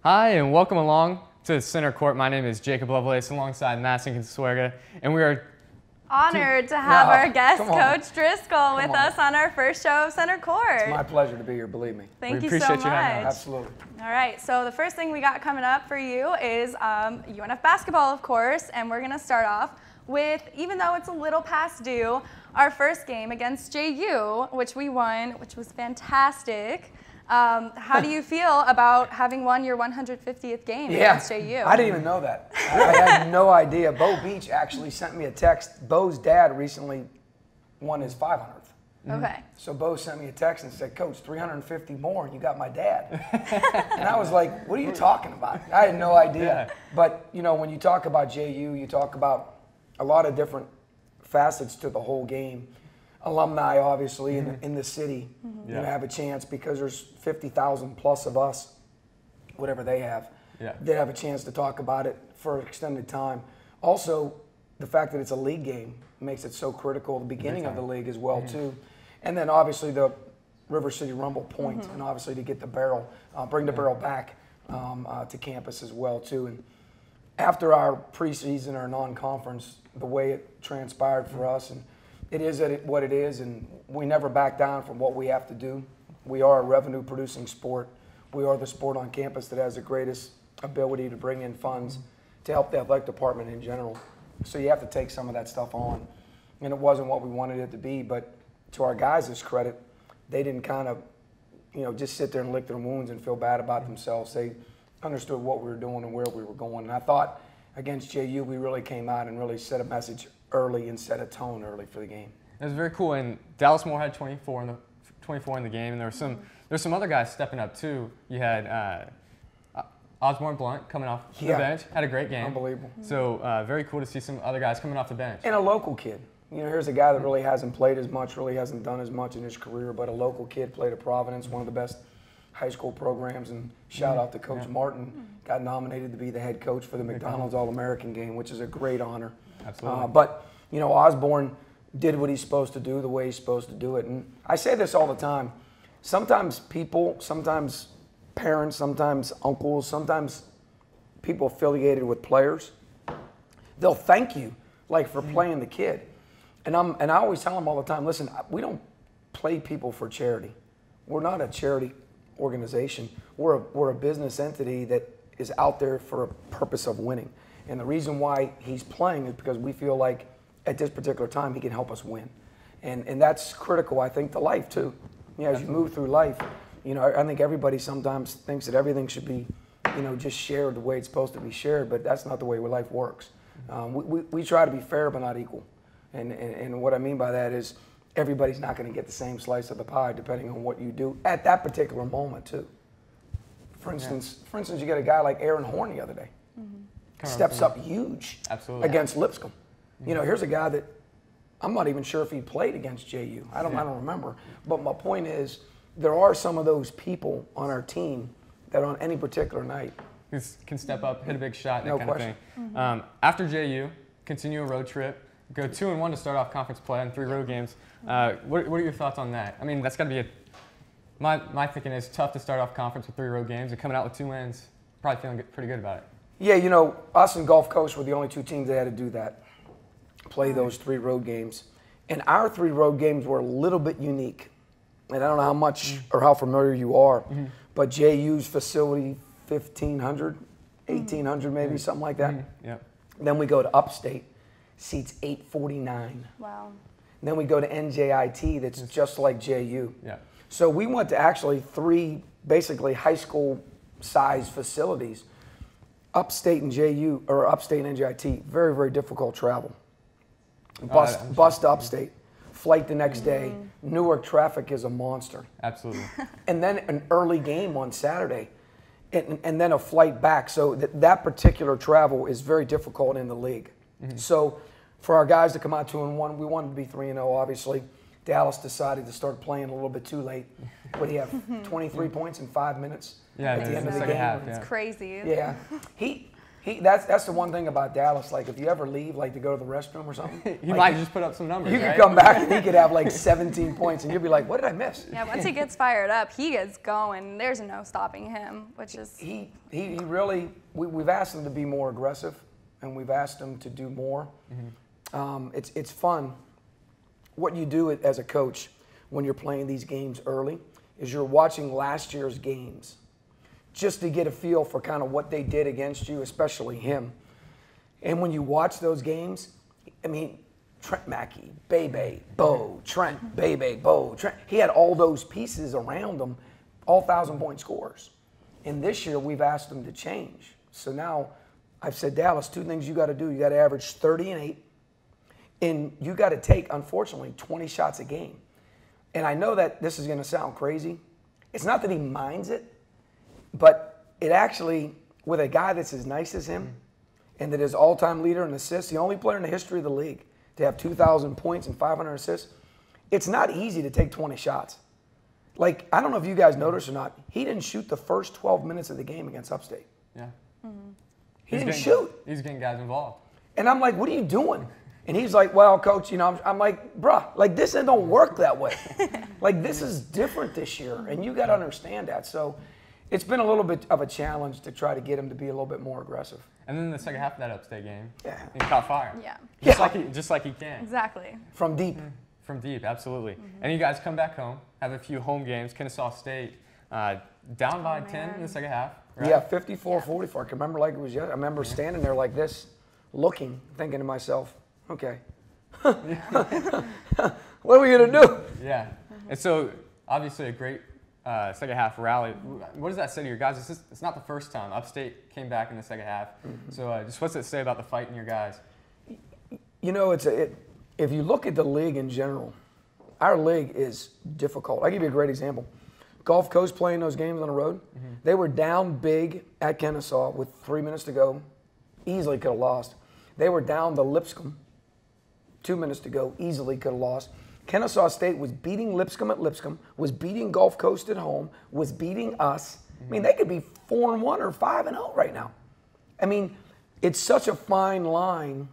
Hi, and welcome along to the Center Court. My name is Jacob Lovelace alongside Madison Consuegra, and we are honored to have our guest, Coach Driscoll, with us on our first show of Center Court. It's my pleasure to be here, believe me. Thank you so much. Absolutely. All right, so the first thing we got coming up for you is UNF basketball, of course, and we're going to start off with, even though it's a little past due, our first game against JU, which we won, which was fantastic. How do you feel about having won your 150th game against JU? I didn't even know that. I had no idea. Bo Beach actually sent me a text. Bo's dad recently won his 500th. Okay. So Bo sent me a text and said, Coach, 350 more and you got my dad. And I was like, what are you talking about? I had no idea. Yeah. But, you know, when you talk about JU, you talk about a lot of different facets to the whole game. Alumni, obviously, in the city, you know, have a chance because there's 50,000 plus of us, whatever they have. Yeah. They have a chance to talk about it for an extended time. Also, the fact that it's a league game makes it so critical, the beginning of the league as well, too. And then, obviously, the River City Rumble point, and obviously to get the barrel, bring the barrel back to campus as well, too. And after our preseason, our non-conference, the way it transpired for us, and it is what it is, and we never back down from what we have to do. We are a revenue-producing sport. We are the sport on campus that has the greatest ability to bring in funds to help the athletic department in general. So you have to take some of that stuff on. And it wasn't what we wanted it to be, but to our guys' credit, they didn't kind of, you know, just sit there and lick their wounds and feel bad about themselves. They understood what we were doing and where we were going. And I thought against JU, we really came out and really set a message early and set a tone early for the game. It was very cool, and Dallas Moore had 24 in the game, and there's some other guys stepping up too. You had Osborne Blunt coming off the bench, had a great game. Unbelievable. So very cool to see some other guys coming off the bench. And a local kid. You know, here's a guy that really hasn't played as much, really hasn't done as much in his career, but a local kid played at Providence, one of the best high school programs, and shout out to Coach Martin, got nominated to be the head coach for the McDonald's All-American game, which is a great honor. Absolutely. But, you know, Osborne did what he's supposed to do the way he's supposed to do it. And I say this all the time. Sometimes people, sometimes parents, sometimes uncles, sometimes people affiliated with players, they'll thank you, like, for playing the kid. And I always tell them all the time, listen, we don't play people for charity. We're not a charity organization. We're a business entity that is out there for a purpose of winning. And the reason why he's playing is because we feel like at this particular time he can help us win. And that's critical, I think, to life too. You know, as you move through life, you know, I think everybody sometimes thinks that everything should be, you know, just shared the way it's supposed to be shared, but that's not the way life works. We try to be fair but not equal. And what I mean by that is everybody's not going to get the same slice of the pie depending on what you do at that particular moment too. For instance, you get a guy like Aaron Horn the other day. Steps up huge against Lipscomb. You know, here's a guy that I'm not even sure if he played against JU. I don't remember. But my point is, there are some of those people on our team that on any particular night can step up, hit a big shot, that kind of thing. After JU, continue a road trip, go 2-1 to start off conference play in 3 road games. What are your thoughts on that? I mean, that's got to be my thinking is tough to start off conference with 3 road games, and coming out with 2 wins, probably feeling pretty good about it. Yeah, you know, us and Gulf Coast were the only 2 teams that had to do that, play those 3 road games. And our 3 road games were a little bit unique. And I don't know how much or how familiar you are, but JU's facility, 1,500, 1,800 maybe, something like that. Then we go to Upstate, seats 849. Wow. Then we go to NJIT, that's just like JU. So we went to actually 3 basically high school size facilities. Upstate and JU, or Upstate and NJIT, very, very difficult travel. Bus to Upstate, flight the next day. Newark traffic is a monster. Absolutely. And then an early game on Saturday, and then a flight back. So that particular travel is very difficult in the league. So for our guys to come out 2-1, we wanted to be 3-0, obviously. Dallas decided to start playing a little bit too late. What do you have, 23 points in 5 minutes? Yeah, at the end of the game. Half, It's crazy. Yeah. He That's the one thing about Dallas. Like, if you ever leave, like, to go to the restroom or something, he might just put up some numbers. You could come back and he could have like 17 points, and you'd be like, "What did I miss?" Yeah, once he gets fired up, he gets going. There's no stopping him, which is he really. We've asked him to be more aggressive, and we've asked him to do more. It's fun. What you do as a coach when you're playing these games early is you're watching last year's games, just to get a feel for kind of what they did against you, especially him. And when you watch those games, I mean, Trent Mackey, Bebe, Bo, Trent, Bebe, Bo, Trent. He had all those pieces around him, all 1,000-point scorers. And this year, we've asked him to change. So now, I've said, Dallas, 2 things you got to do. You got to average 30 and 8, and you got to take, unfortunately, 20 shots a game. And I know that this is going to sound crazy. It's not that he minds it, but it actually, with a guy that's as nice as him, and that is all-time leader in assists, the only player in the history of the league to have 2,000 points and 500 assists, it's not easy to take 20 shots. Like, I don't know if you guys noticed or not, he didn't shoot the first 12 minutes of the game against Upstate. Yeah. He didn't shoot. He's getting guys involved. And I'm like, what are you doing? And he's like, well, coach, I'm like, bruh, like, this don't work that way. Like, this is different this year, and you got to understand that. So it's been a little bit of a challenge to try to get him to be a little bit more aggressive. And then the second half of that Upstate game, yeah, he caught fire. Yeah. Just like he can. Exactly. From deep. From deep, absolutely. And you guys come back home, have a few home games. Kennesaw State down by 10 in the second half. Right? Yeah, 54-44. I can remember like it was yesterday. I remember standing there like this, looking, thinking to myself, okay, what are we going to do? Yeah. And so, obviously, a great second half rally. What does that say to your guys? It's not the first time. Upstate came back in the second half. So, just what's it say about the fight in your guys? You know, if you look at the league in general, our league is difficult. I'll give you a great example. Gulf Coast playing those games on the road, they were down big at Kennesaw with 3 minutes to go. Easily could have lost. They were down to Lipscomb, 2 minutes to go. Easily could have lost. Kennesaw State was beating Lipscomb at Lipscomb, was beating Gulf Coast at home, was beating us. I mean, they could be 4-1 or 5-0 right now. I mean, it's such a fine line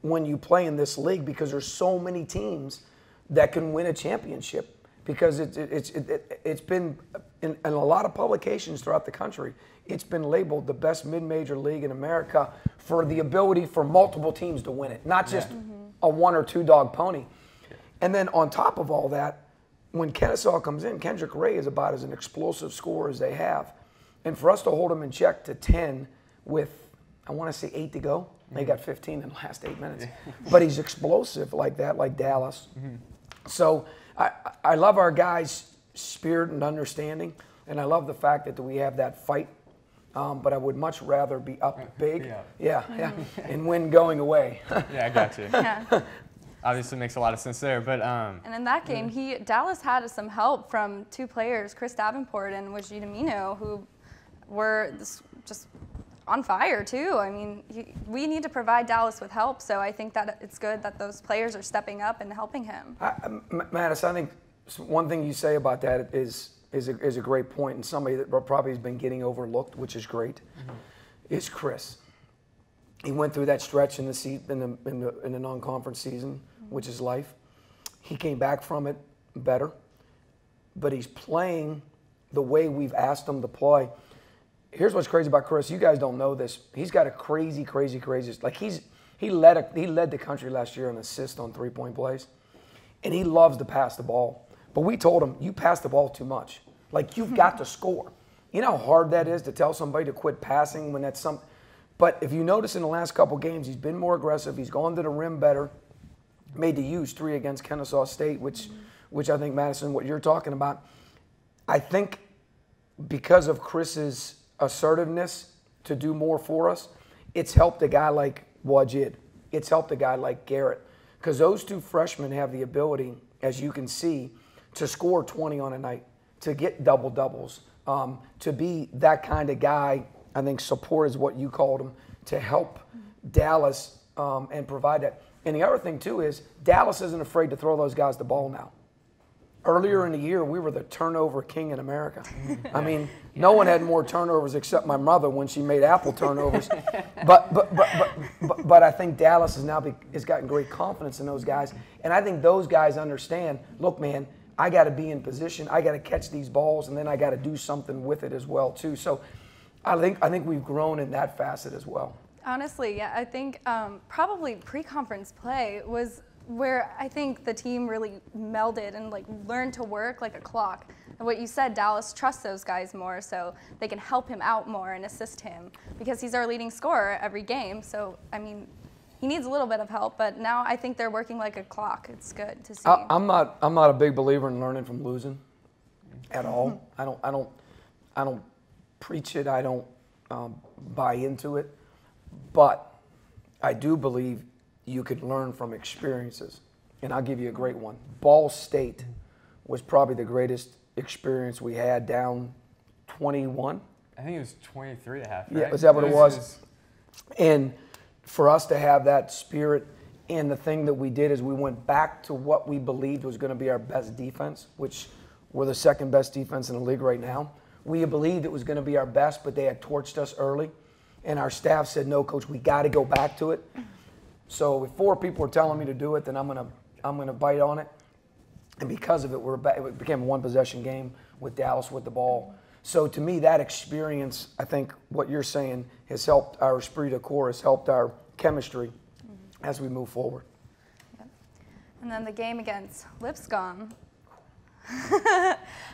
when you play in this league because there's so many teams that can win a championship. Because it's been, in a lot of publications throughout the country, it's been labeled the best mid-major league in America for the ability for multiple teams to win it, not just a 1 or 2 dog pony. And then on top of all that, when Kennesaw comes in, Kendrick Ray is about as an explosive scorer as they have. And for us to hold him in check to 10 with, I want to say 8 to go, they got 15 in the last 8 minutes. But he's explosive like that, like Dallas. So I love our guys' spirit and understanding, and I love the fact that we have that fight. But I would much rather be up big, and win going away. Yeah, I got you. Yeah. Obviously makes a lot of sense there, but and in that game, Dallas had some help from 2 players, Chris Davenport and Wajid Amino, who were just on fire too. I mean, we need to provide Dallas with help, so I think that it's good that those players are stepping up and helping him. Madison, I think one thing you say about that is a great point, and somebody that probably has been getting overlooked, which is great, is Chris. He went through that stretch in the non-conference season, which is life. He came back from it better, but he's playing the way we've asked him to play. Here's what's crazy about Chris. You guys don't know this. He's got a crazy. Like he led the country last year in assists on 3-point plays, and he loves to pass the ball. But we told him, you pass the ball too much. Like, you've got to score. You know how hard that is to tell somebody to quit passing when that's something. But if you notice in the last couple games, he's been more aggressive. He's gone to the rim better. Made the huge 3 against Kennesaw State, which I think, Madison, what you're talking about, I think because of Chris's assertiveness to do more for us, it's helped a guy like Wajid. It's helped a guy like Garrett. Because those 2 freshmen have the ability, as you can see, to score 20 on a night, to get double-doubles, to be that kind of guy. I think support is what you called him, to help Dallas and provide that. And the other thing, too, is Dallas isn't afraid to throw those guys the ball now. Earlier in the year, we were the turnover king in America. I mean, no one had more turnovers except my mother when she made apple turnovers. But I think Dallas has gotten great confidence in those guys, and I think those guys understand. Look, man, I got to be in position. I got to catch these balls, and then I got to do something with it as well too. So, I think we've grown in that facet as well. Honestly, yeah, I think probably pre-conference play was where I think the team really melded and like learned to work like a clock. And what you said, Dallas trusts those guys more, so they can help him out more and assist him because he's our leading scorer every game. So I mean, he needs a little bit of help, but now I think they're working like a clock. It's good to see. I'm not a big believer in learning from losing at all. I don't preach it. I don't buy into it, but I do believe you could learn from experiences. And I'll give you a great one. Ball State was probably the greatest experience we had, down 21. I think it was 23 at half, right? Yeah, is that what it was? And for us to have that spirit, and the thing that we did is we went back to what we believed was going to be our best defense, which we're the second best defense in the league right now. We believed it was going to be our best, but they had torched us early. And our staff said, no, Coach, we got to go back to it. So if 4 people are telling me to do it, then I'm gonna bite on it. And because of it, it became a one-possession game with Dallas with the ball. So to me, that experience, I think what you're saying, has helped our esprit de corps, has helped our chemistry as we move forward. Yep. And then the game against Lipscomb.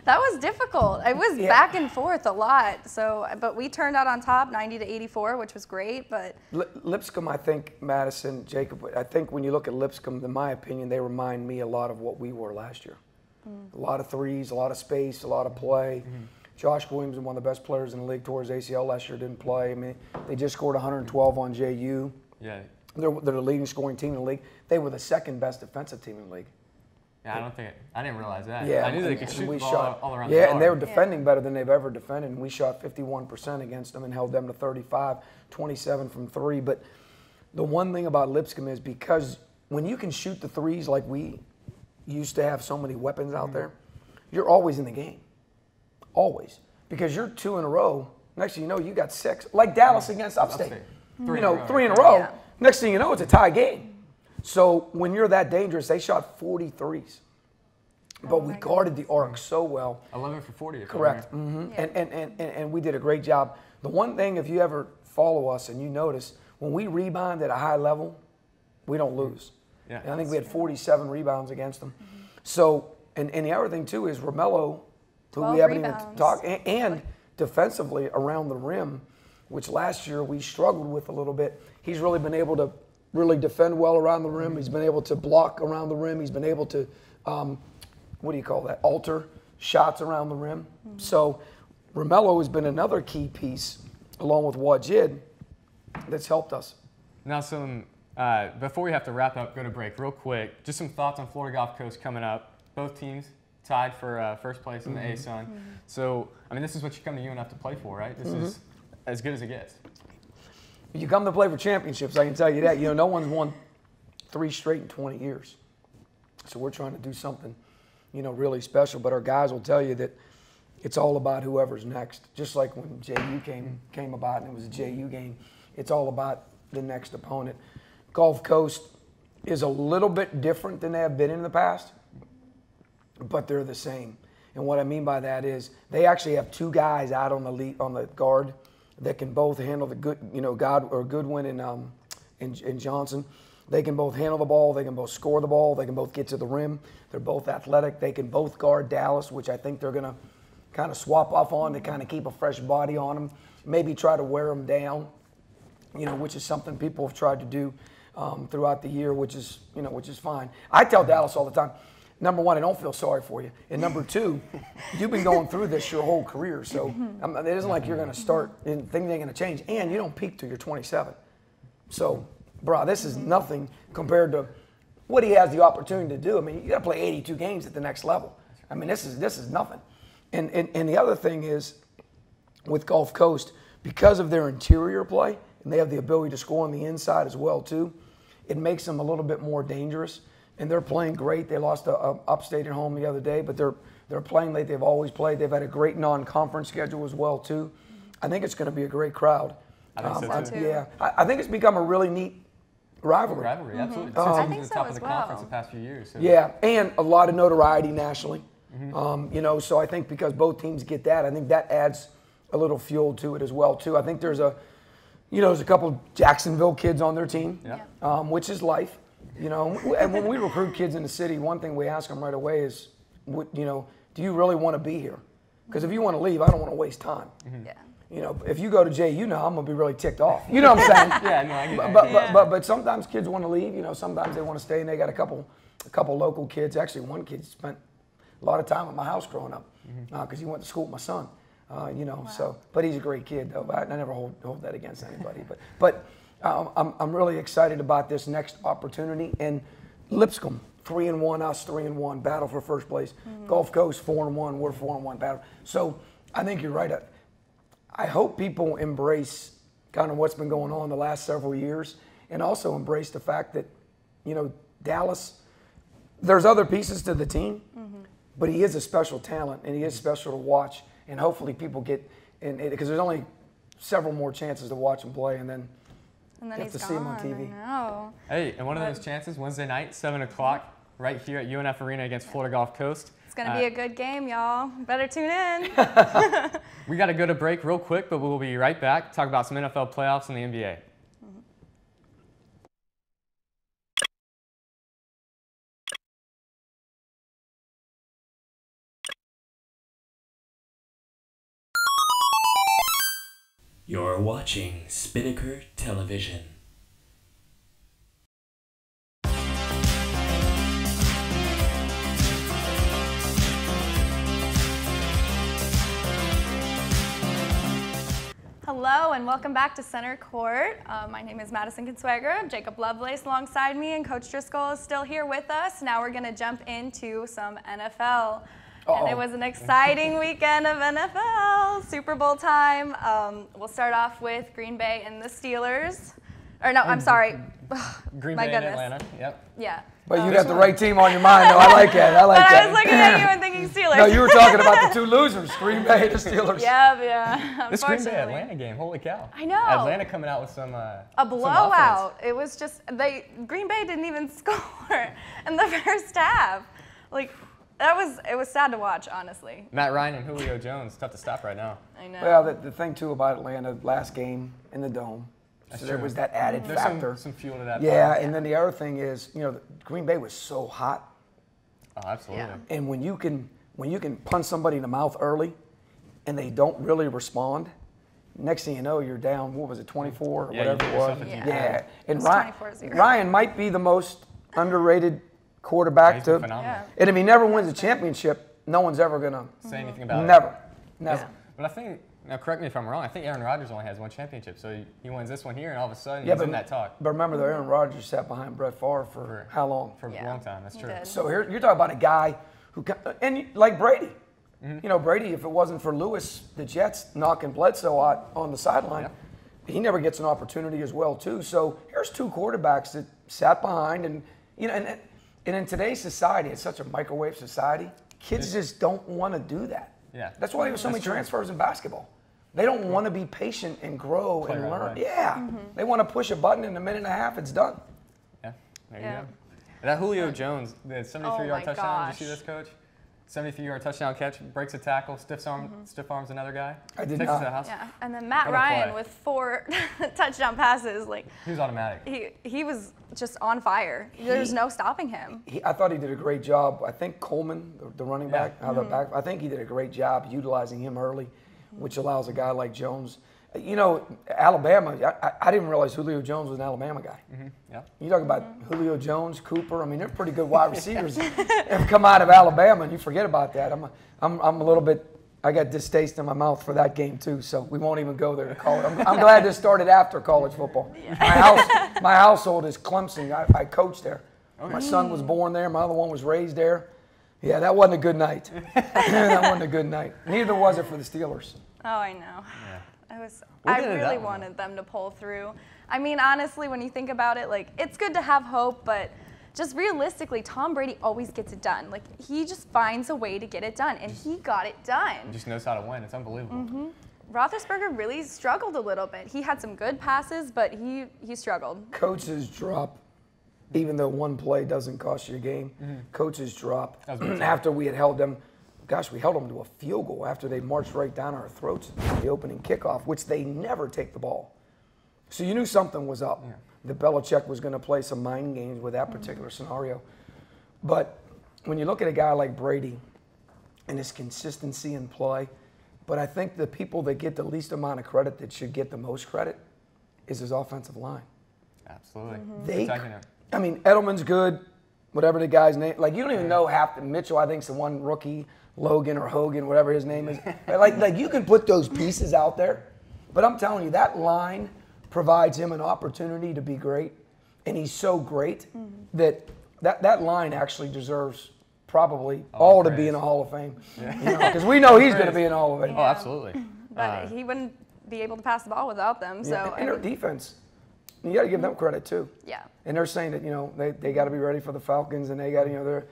That was difficult. It was back and forth a lot. So, but we turned out on top, 90-84, which was great. But Lipscomb, I think, Madison, Jacob, I think when you look at Lipscomb, in my opinion, they remind me a lot of what we were last year. A lot of threes, a lot of space, a lot of play. Josh Williams, one of the best players in the league, tore his ACL last year, didn't play. I mean, they just scored 112 on JU. Yeah. They're the leading scoring team in the league. They were the second best defensive team in the league. Yeah, I didn't realize that. Yeah, I knew they could shoot the ball all around the Yeah, bar. and they were defending better than they've ever defended. And we shot 51% against them and held them to 35, 27 from 3. But the one thing about Lipscomb is because when you can shoot the threes like we used to have so many weapons out there, you're always in the game. Always. Because you're 2 in a row. Next thing you know, you got 6. Like Dallas against Upstate. 3 in a row. 3 in a row. Yeah. Next thing you know, it's a tie game. So when you're that dangerous, they shot 43s. But we guarded the arc so well. 11 for 40. Correct. And we did a great job. The one thing, if you ever follow us and you notice, when we rebound at a high level, we don't lose. Yeah. And I think we had 47 rebounds against them. So, and the other thing too is Romello, who we haven't even talked, and defensively around the rim, which last year we struggled with a little bit. He's really been able to really defend well around the rim. He's been able to block around the rim. He's been able to, what do you call that, alter shots around the rim. So Romello has been another key piece, along with Wajid, that's helped us. Now, before we have to wrap up, go to break real quick, just some thoughts on Florida Gulf Coast coming up. Both teams tied for first place in the ASUN. So, I mean, this is what you come to UNF to play for, right? This is as good as it gets. You come to play for championships, I can tell you that. You know, no one's won 3 straight in 20 years. So we're trying to do something, you know, really special. But our guys will tell you that it's all about whoever's next. Just like when JU came about and it was a JU game, it's all about the next opponent. Gulf Coast is a little bit different than they have been in the past, but they're the same. And what I mean by that is they actually have 2 guys out on the guard that can both handle the Goodwin and Johnson. They can both handle the ball. They can both score the ball. They can both get to the rim. They're both athletic. They can both guard Dallas, which I think they're going to kind of swap off on to kind of keep a fresh body on them. Maybe try to wear them down, you know, which is something people have tried to do throughout the year, which is fine. I tell Dallas all the time, number 1, I don't feel sorry for you. And number 2, you've been going through this your whole career. So it isn't like you're going to start and things ain't going to change. And you don't peak till you're 27. So, bro, this is nothing compared to what he has the opportunity to do. I mean, you got to play 82 games at the next level. I mean, this is nothing. And the other thing is with Gulf Coast, because of their interior play, and they have the ability to score on the inside as well too, it makes them a little bit more dangerous. and they're playing great. They lost a Upstate at home the other day, but they're playing like they've always played. They've had a great non-conference schedule as well too. I think it's going to be a great crowd. I think so too. Yeah, I think it's become a really neat rivalry. Absolutely. I think Since so the top as of the well. conference the past few years. So. Yeah, and a lot of notoriety nationally. You know, so I think because both teams get that, I think that adds a little fuel to it as well too. I think there's a couple Jacksonville kids on their team, which is life. You know, and when we recruit kids in the city, one thing we ask them right away is, you know, do you really want to be here? Because if you want to leave, I don't want to waste time. Yeah. You know, if you go to JU now, I'm gonna be really ticked off. You know what I'm saying? Yeah, no, I get that. But sometimes kids want to leave. You know, sometimes they want to stay, and they got a couple local kids. Actually, one kid spent a lot of time at my house growing up because he went to school with my son. You know, so but he's a great kid though. I never hold that against anybody. But I'm really excited about this next opportunity. And Lipscomb 3-1, us 3-1, battle for first place. Gulf Coast 4-1, we're 4-1 battle. So I think you're right. I hope people embrace kind of what's been going on the last several years, and also embrace the fact that, you know, Dallas, there's other pieces to the team, but he is a special talent, and he is special to watch, and hopefully people get in it, because there's only several more chances to watch him play, and then you have to see him on TV. Hey, and one of those chances, Wednesday night, 7 o'clock, right here at UNF Arena against Florida Gulf Coast. It's going to be a good game, y'all. Better tune in. We got to go to break real quick, but we'll be right back. Talk about some NFL playoffs and the NBA. You're watching Spinnaker Television. Hello and welcome back to Center Court. My name is Madison Consuegra. Jacob Lovelace alongside me, and Coach Driscoll is still here with us. Now we're going to jump into some NFL. And it was an exciting weekend of NFL, Super Bowl time. We'll start off with Green Bay and the Steelers. Or no, I'm sorry. Green My Bay goodness. and Atlanta, yep. Yeah. But you got the right team on your mind, though. I like that. I like But that. I was looking at you and thinking Steelers. No, you were talking about the two losers, Green Bay and the Steelers. Yeah. This Green Bay Unfortunately. Atlanta game, holy cow. I know. Atlanta coming out with some A blowout. It was just Green Bay didn't even score in the first half. Like it was sad to watch, honestly. Matt Ryan and Julio Jones, tough to stop right now. I know. Well, the thing too about Atlanta, last game in the Dome, so there was that added factor. There's some fuel to that. Yeah, fire. and then the other thing is, you know, Green Bay was so hot, Oh, absolutely. Yeah. and when you can punch somebody in the mouth early, and they don't really respond, next thing you know, you're down. What was it, 24 or Yeah, whatever you it was? get yourself into Yeah, and It's Ryan, 24-0. Ryan might be the most underrated quarterback He's been to. phenomenal. Yeah. And if he never wins a championship, no one's ever gonna. Say anything about it. Never. But I think, now correct me if I'm wrong, I think Aaron Rodgers only has one championship. So he wins this one here, and all of a sudden he's in that talk. But remember, though, Aaron Rodgers sat behind Brett Favre for how long? For a long time, that's he true. did. So here you're talking about a guy who, and like Brady. You know, Brady, if it wasn't for Lewis, the Jets knocking Bledsoe out on the sideline, he never gets an opportunity as well, too. So here's two quarterbacks that sat behind, and, you know, and in today's society, it's such a microwave society, kids just don't want to do that. Yeah. That's why there's so many transfers in basketball. They don't want to be patient and grow and learn. right. Yeah. They want to push a button in a minute and a half, it's done. Yeah, there you Yeah. go. That Julio Jones, the 73-yard my touchdown, did you see gosh. this, Coach? 73-yard touchdown catch, breaks a tackle, stiff arms another guy. I did takes it not. to the house. Yeah, and then Matt What a Ryan play. with 4 touchdown passes, like He was automatic. he was just on fire. There's no stopping him. I thought he did a great job. I think Coleman, the running back, I think he did a great job utilizing him early, which allows a guy like Jones. You know, Alabama, I didn't realize Julio Jones was an Alabama guy. Yeah. You talk about Julio Jones, Cooper. I mean, they're pretty good wide receivers have come out of Alabama, and you forget about that. I'm a little bit. I got distaste in my mouth for that game too, so we won't even go there to college. I'm glad this started after college football. My household is Clemson. I coached there. Okay. My son was born there. My other one was raised there. Yeah, that wasn't a good night. That wasn't a good night. Neither was it for the Steelers. Oh, I know. Yeah. I get into really that one, wanted them to pull through. I mean, honestly, when you think about it, like, it's good to have hope, but just realistically, Tom Brady always gets it done. Like, he just finds a way to get it done, and he got it done. He just knows how to win. It's unbelievable. Roethlisberger really struggled a little bit. He had some good passes, but he struggled. Coaches drop, even though one play doesn't cost you a game. Coaches drop after we had held them. Gosh, we held them to a field goal after they marched right down our throats at the opening kickoff, which they never take the ball. So you knew something was up. That Belichick was going to play some mind games with that particular scenario. But when you look at a guy like Brady and his consistency in play, but I think the people that get the least amount of credit that should get the most credit is his offensive line. Absolutely. I mean, Edelman's good, whatever the guy's name. Like, you don't even know half the Mitchell, I think's the one rookie, Logan or Hogan, whatever his name is. like you can put those pieces out there, but I'm telling you, that line provides him an opportunity to be great, and he's so great that line actually deserves probably all to be in the Hall of Fame. Because we know he's going to be in the Hall of Fame. Oh, absolutely. But he wouldn't be able to pass the ball without them. So and their defense, you got to give them credit too. Yeah. And they're saying that they got to be ready for the Falcons, and they got they're.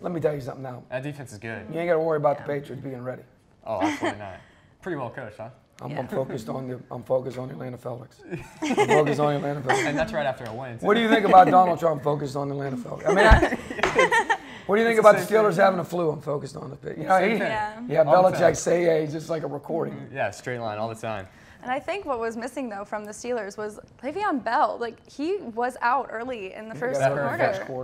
Let me tell you something now. That defense is good. You ain't got to worry about the Patriots being ready. Oh, absolutely not. Pretty well coached, huh? I'm focused on the Atlanta Falcons. I'm focused on the Atlanta Falcons. And that's right after a win. What do you think about Donald Trump focused on the Atlanta Falcons? I mean, what do you think about the Steelers having a flu? I'm focused on the pit. Belichick say he's just like a recording. Yeah, straight line all the time. And I think what was missing, though, from the Steelers was Le'Veon Bell. Like, he was out early in the first quarter.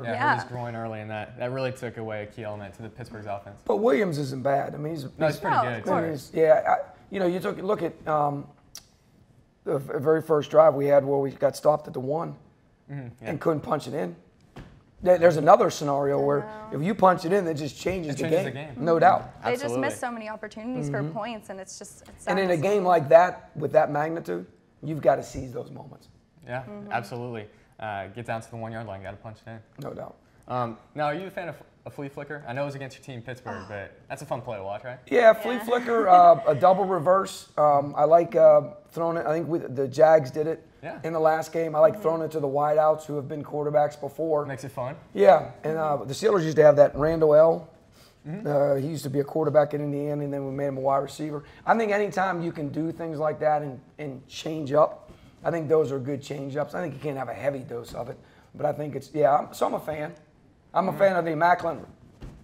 Yeah, hurt his groin early, and that really took away a key element to the Pittsburgh's offense. But Williams isn't bad. I mean, he's pretty good. I mean, you look at the very first drive we had where we got stopped at the 1 and couldn't punch it in. There's another scenario where if you punch it in, it just changes the game. No doubt. They just missed so many opportunities for points, and it's and in a game like that, with that magnitude, you've got to seize those moments. Yeah, absolutely. Get down to the 1 yard line, got to punch it in. No doubt. Now, are you a fan of a flea flicker? I know it was against your team, Pittsburgh, but that's a fun play to watch, right? Yeah, flea flicker, a double reverse. I like throwing it. I think the Jags did it in the last game. I like throwing it to the wideouts who have been quarterbacks before. Makes it fun. Yeah, and the Steelers used to have that Randall L. He used to be a quarterback in Indiana, and then we made him a wide receiver. I think anytime you can do things like that and change up, I think those are good change ups. I think you can't have a heavy dose of it, but I think it's so I'm a fan. I'm a fan of the immaculate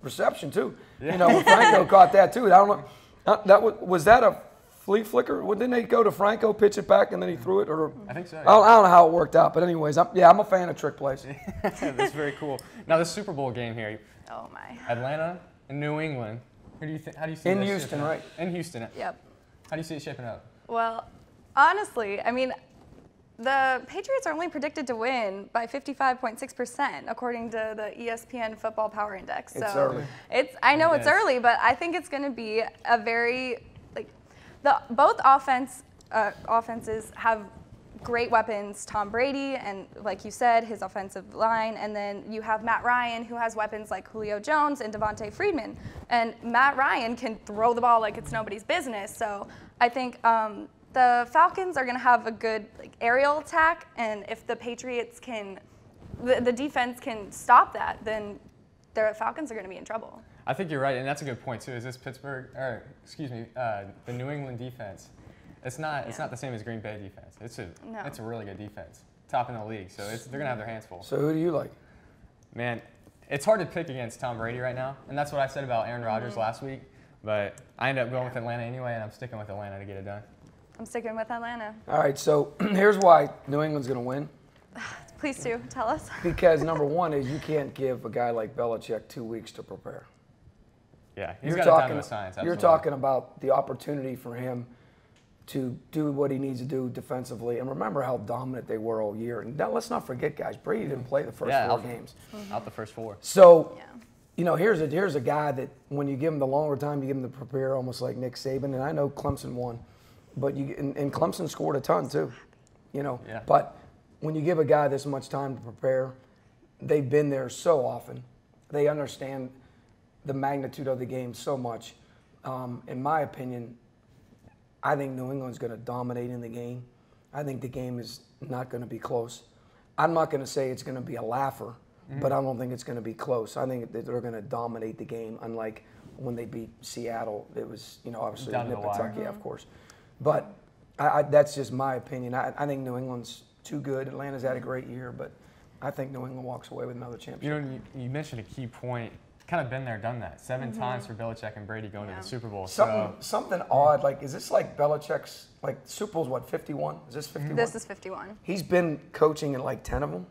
reception too. Yeah. Franco caught that too. I don't know. Was that a flea flicker? Didn't they go to Franco, pitch it back, and then he threw it? Or I think so. Yeah. I don't know how it worked out, but anyways, I'm a fan of trick plays. That's very cool. Now the Super Bowl game here. Oh my. Atlanta and New England. How do you see in Houston, right? In Houston. Yep. How do you see it shaping up? Well, honestly, I mean, the Patriots are only predicted to win by 55.6%, according to the ESPN Football Power Index. It's early. I know it's early, but I think it's going to be a very both offenses have great weapons. Tom Brady and, like you said, his offensive line, and then you have Matt Ryan, who has weapons like Julio Jones and Devontae Freeman. And Matt Ryan can throw the ball like it's nobody's business. So I think the Falcons are going to have a good aerial attack, and if the Patriots the defense can stop that, then the Falcons are going to be in trouble. I think you're right, and that's a good point too. Is this the New England defense? It's not the same as Green Bay defense. It's a really good defense, top in the league. So they're going to have their hands full. So who do you like? Man, it's hard to pick against Tom Brady right now, and that's what I said about Aaron Rodgers last week. But I ended up going with Atlanta anyway, and I'm sticking with Atlanta to get it done. I'm sticking with Atlanta. All right, so here's why New England's going to win. Please do, tell us. Because number one is you can't give a guy like Belichick 2 weeks to prepare. Yeah, he's got a ton of science. You're talking about the opportunity for him to do what he needs to do defensively. And remember how dominant they were all year. And now let's not forget, guys, Brady didn't play the first 4 games. Out the first 4. So, here's a guy that when you give him the longer time, you give him to prepare, almost like Nick Saban. And I know Clemson won. But and Clemson scored a ton too, Yeah. But when you give a guy this much time to prepare, they've been there so often. They understand the magnitude of the game so much. In my opinion, I think New England's going to dominate in the game. I think the game is not going to be close. I'm not going to say it's going to be a laugher, but I don't think it's going to be close. I think that they're going to dominate the game, unlike when they beat Seattle. It was, obviously Down to the wire. yeah, of course. But that's just my opinion. I think New England's too good. Atlanta's had a great year, but I think New England walks away with another championship. You mentioned a key point. Kind of been there, done that. 7 times for Belichick and Brady going to the Super Bowl. Something odd. Like, is this like Belichick's, like, Super Bowl's what, 51? Is this 51? This is 51. He's been coaching in like 10 of them.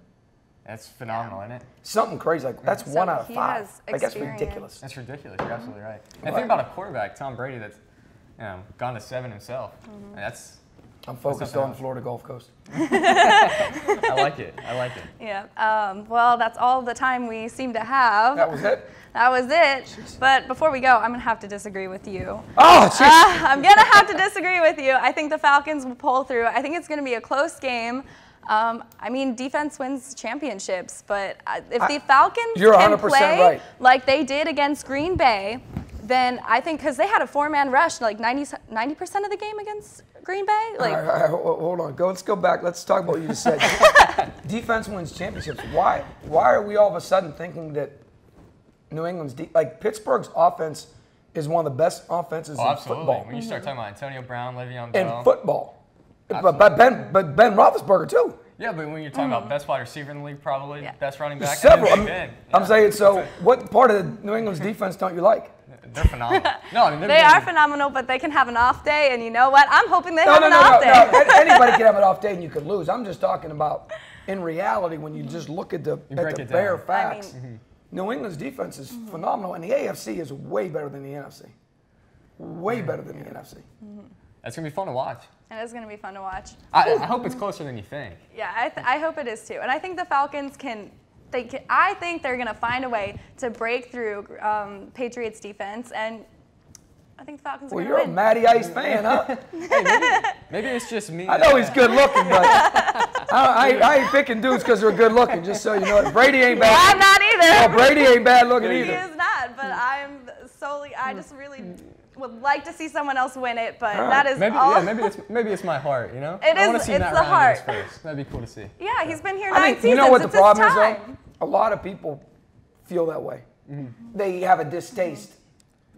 That's phenomenal, isn't it? Something crazy. Like, that's So 1 out of he 5. has Like, that's experience. ridiculous. That's ridiculous. You're absolutely right. And think about a quarterback, Tom Brady, that's gone to 7 himself. That's. I'm focused on Florida Gulf Coast. I like it. Yeah. Well, that's all the time we seem to have. That was it? That was it. But before we go, I'm going to have to disagree with you. Oh, jeez. I'm going to have to disagree with you. I think the Falcons will pull through. I think it's going to be a close game. Defense wins championships, but if the Falcons can play right. like they did against Green Bay, then I think, because they had a 4-man rush like 90% of the game against Green Bay. Like, all right, hold on. Let's go back. Let's talk about what you just said. Defense wins championships. Why are we all of a sudden thinking that New England's Pittsburgh's offense is one of the best offenses in football? When you start talking about Antonio Brown, Le'Veon Bell. In football. But Ben Roethlisberger, too. Yeah, but when you're talking about best wide receiver in the league, probably best running back. Several. I'm saying, so what part of New England's defense don't you like? They're phenomenal. No, they are phenomenal, but they can have an off day, and you know what? I'm hoping they have an off day. No. Anybody can have an off day and you could lose. I'm just talking about in reality when you just look at the bare facts. New England's defense is phenomenal, and the AFC is way better than the NFC. Way better than the NFC. That's going to be fun to watch. It is going to be fun to watch. I hope it's closer than you think. Yeah, I hope it is too. And I think the Falcons I think they're going to find a way to break through Patriots defense, and I think the Falcons are going to win. Well, you're a Matty Ice fan, huh? Hey, maybe it's just me. I know he's good looking, but I ain't picking dudes because they're good looking, just so you know. Brady ain't bad. I'm not either. No, Brady ain't bad looking either. He is not, but I just really would like to see someone else win it, but that is all. Yeah, maybe it's my heart, you know? I want to see Matt Ryan win this first. That'd be cool to see. Yeah, he's been here 9 seasons. You know what the it's problem is, time. though? A lot of people feel that way. They have a distaste.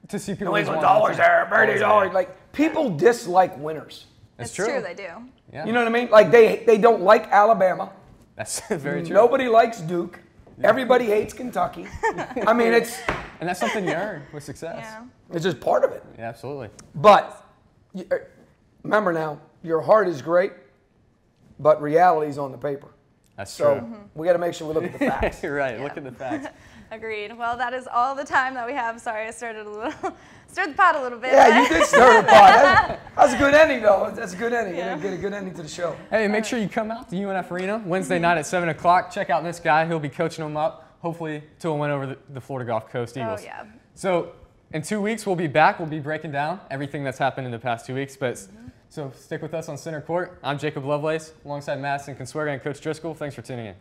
To see people. New England's always there. Brady's always like. People dislike winners. It's true, they do. Yeah. You know what I mean? Like they don't like Alabama. That's very true. Nobody likes Duke. Yeah. Everybody hates Kentucky. I mean, and that's something you earn with success. Yeah. It's just part of it. Yeah, absolutely. But remember now, your heart is great, but reality's on the paper. That's true. So we got to make sure we look at the facts. You're right. Yeah. Look at the facts. Agreed. Well, that is all the time that we have. Sorry, I stirred the pot a little bit. Yeah, you did stir the pot. That's a good ending, though. That's a good ending. Yeah. Get a good ending to the show. Hey, make sure you come out to UNF Arena Wednesday night at 7 o'clock. Check out this guy. He'll be coaching them up, hopefully, to a win over the Florida Gulf Coast Eagles. Oh, yeah. So in 2 weeks, we'll be back. We'll be breaking down everything that's happened in the past 2 weeks. But so stick with us on Center Court. I'm Jacob Lovelace, alongside Madison Consuegra and Coach Driscoll. Thanks for tuning in.